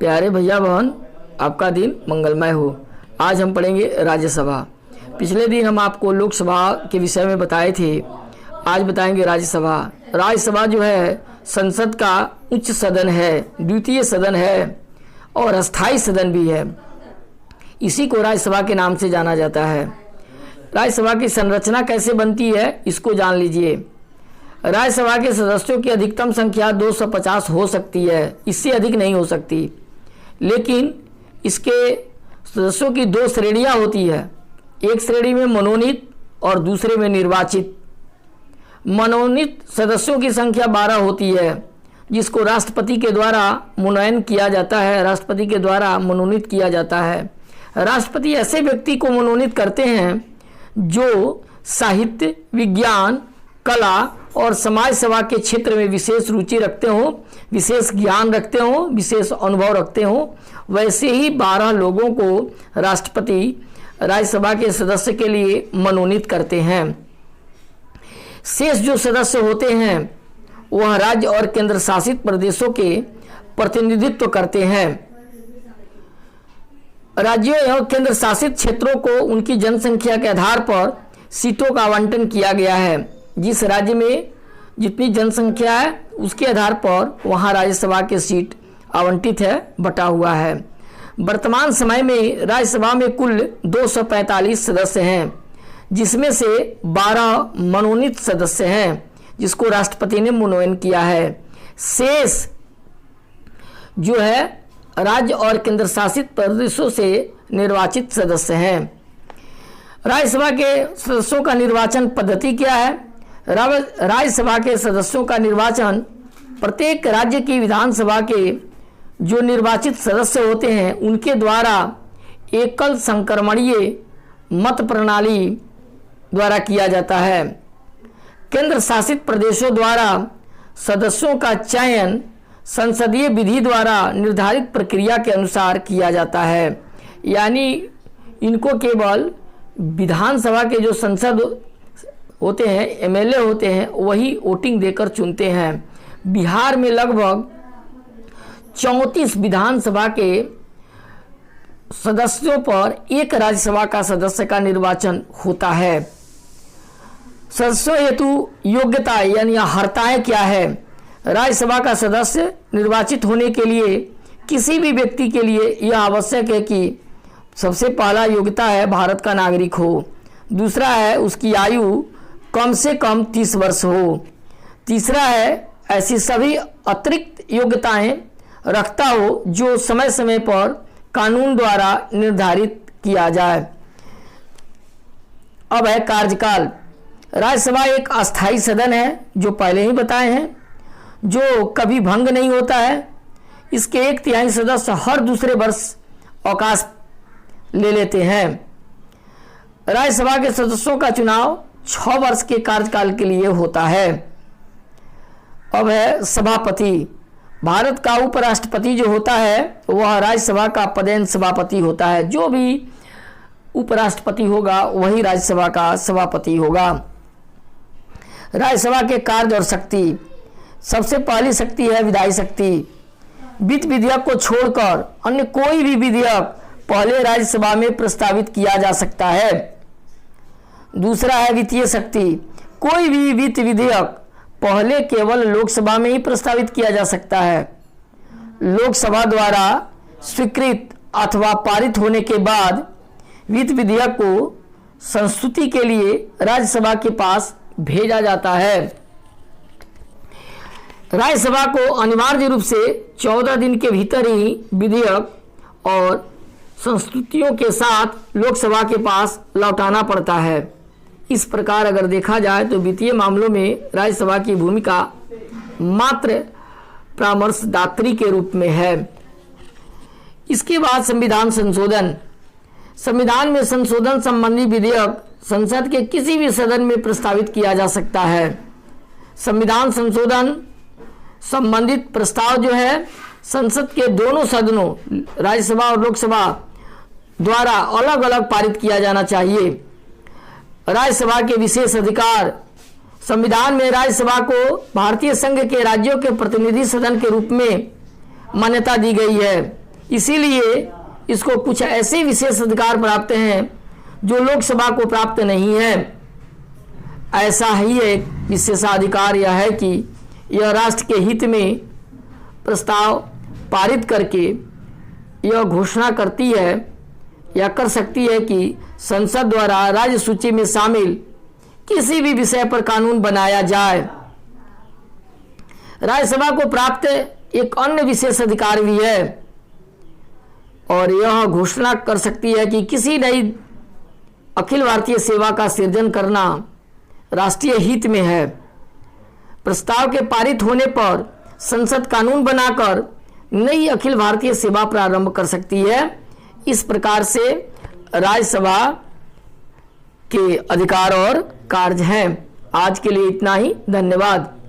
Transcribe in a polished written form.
प्यारे भैया बहन, आपका दिन मंगलमय हो। आज हम पढ़ेंगे राज्यसभा। पिछले दिन हम आपको लोकसभा के विषय में बताए थे, आज बताएंगे राज्यसभा। राज्यसभा जो है संसद का उच्च सदन है, द्वितीय सदन है और अस्थाई सदन भी है। इसी को राज्यसभा के नाम से जाना जाता है। राज्यसभा की संरचना कैसे बनती है इसको जान लीजिए। राज्यसभा के सदस्यों की अधिकतम संख्या 250 हो सकती है, इससे अधिक नहीं हो सकती। लेकिन इसके सदस्यों की दो श्रेणियां होती है, एक श्रेणी में मनोनीत और दूसरे में निर्वाचित। मनोनीत सदस्यों की संख्या 12 होती है, जिसको राष्ट्रपति के द्वारा मनोनयन किया जाता है, राष्ट्रपति के द्वारा मनोनीत किया जाता है। राष्ट्रपति ऐसे व्यक्ति को मनोनीत करते हैं जो साहित्य, विज्ञान, कला और समाज सेवा के क्षेत्र में विशेष रुचि रखते हो, विशेष ज्ञान रखते हो, विशेष अनुभव रखते हो। वैसे ही 12 लोगों को राष्ट्रपति राज्यसभा के सदस्य के लिए मनोनीत करते हैं। शेष जो सदस्य होते हैं वह राज्य और केंद्र शासित प्रदेशों के प्रतिनिधित्व करते हैं। राज्यों एवं केंद्र शासित क्षेत्रों को उनकी जनसंख्या के आधार पर सीटों का आवंटन किया गया है। जिस राज्य में जितनी जनसंख्या है उसके आधार पर वहाँ राज्यसभा के सीट आवंटित है, बटा हुआ है। वर्तमान समय में राज्यसभा में कुल 245 सदस्य हैं, जिसमें से 12 मनोनीत सदस्य हैं जिसको राष्ट्रपति ने मनोनयन किया है। शेष जो है राज्य और केंद्र शासित प्रदेशों से निर्वाचित सदस्य हैं। राज्यसभा के सदस्यों का निर्वाचन पद्धति क्या है? राज्यसभा के सदस्यों का निर्वाचन प्रत्येक राज्य की विधानसभा के जो निर्वाचित सदस्य होते हैं उनके द्वारा एकल संक्रमणीय मत प्रणाली द्वारा किया जाता है। केंद्र शासित प्रदेशों द्वारा सदस्यों का चयन संसदीय विधि द्वारा निर्धारित प्रक्रिया के अनुसार किया जाता है। यानी इनको केवल विधानसभा के जो संसद होते हैं, एमएलए होते हैं, वही वोटिंग देकर चुनते हैं। बिहार में लगभग 34 विधानसभा के सदस्यों पर एक राज्यसभा का सदस्य का निर्वाचन होता है। सदस्यों हेतु योग्यता यानी अर्हताएं क्या है? राज्यसभा का सदस्य निर्वाचित होने के लिए किसी भी व्यक्ति के लिए यह आवश्यक है कि सबसे पहला योग्यता है भारत का नागरिक हो, दूसरा है उसकी आयु कम से कम 30 वर्ष हो, तीसरा है ऐसी सभी अतिरिक्त योग्यताएं रखता हो जो समय समय पर कानून द्वारा निर्धारित किया जाए। अब है कार्यकाल। राज्यसभा एक अस्थाई सदन है, जो पहले ही बताए हैं, जो कभी भंग नहीं होता है। इसके 1/3 सदस्य हर दूसरे वर्ष अवकाश ले लेते हैं। राज्यसभा के सदस्यों का चुनाव 6 वर्ष के कार्यकाल के लिए होता है। अब है सभापति। भारत का उपराष्ट्रपति जो होता है वह राज्यसभा का पदेन सभापति होता है। जो भी उपराष्ट्रपति होगा वही राज्यसभा का सभापति होगा। राज्यसभा के कार्य और शक्ति। सबसे पहली शक्ति है विधायी शक्ति। वित्त विधेयक को छोड़कर अन्य कोई भी विधेयक पहले राज्यसभा में प्रस्तावित किया जा सकता है। दूसरा है वित्तीय शक्ति। कोई भी वित्त विधेयक पहले केवल लोकसभा में ही प्रस्तावित किया जा सकता है। लोकसभा द्वारा स्वीकृत अथवा पारित होने के बाद वित्त विधेयक को संस्तुति के लिए राज्यसभा के पास भेजा जाता है। राज्यसभा को अनिवार्य रूप से 14 दिन के भीतर ही विधेयक और संस्तुतियों के साथ लोकसभा के पास लौटाना पड़ता है। इस प्रकार अगर देखा जाए तो वित्तीय मामलों में राज्यसभा की भूमिका मात्र परामर्शदात्री के रूप में है। इसके बाद संविधान संशोधन। संविधान में संशोधन संबंधी विधेयक संसद के किसी भी सदन में प्रस्तावित किया जा सकता है। संविधान संशोधन संबंधित प्रस्ताव जो है संसद के दोनों सदनों राज्यसभा और लोकसभा द्वारा अलग अलग पारित किया जाना चाहिए। राज्यसभा के विशेष अधिकार। संविधान में राज्यसभा को भारतीय संघ के राज्यों के प्रतिनिधि सदन के रूप में मान्यता दी गई है। इसीलिए इसको कुछ ऐसे विशेष अधिकार प्राप्त हैं जो लोकसभा को प्राप्त नहीं है। ऐसा ही एक विशेषाधिकार यह है कि यह राष्ट्र के हित में प्रस्ताव पारित करके यह घोषणा करती है या कर सकती है कि संसद द्वारा राज्य सूची में शामिल किसी भी विषय पर कानून बनाया जाए। राज्यसभा को प्राप्त एक अन्य विशेष अधिकार भी है और यह घोषणा कर सकती है कि किसी नई अखिल भारतीय सेवा का सृजन करना राष्ट्रीय हित में है। प्रस्ताव के पारित होने पर संसद कानून बनाकर नई अखिल भारतीय सेवा प्रारंभ कर सकती है। इस प्रकार से राज्यसभा के अधिकार और कार्य हैं। आज के लिए इतना ही, धन्यवाद।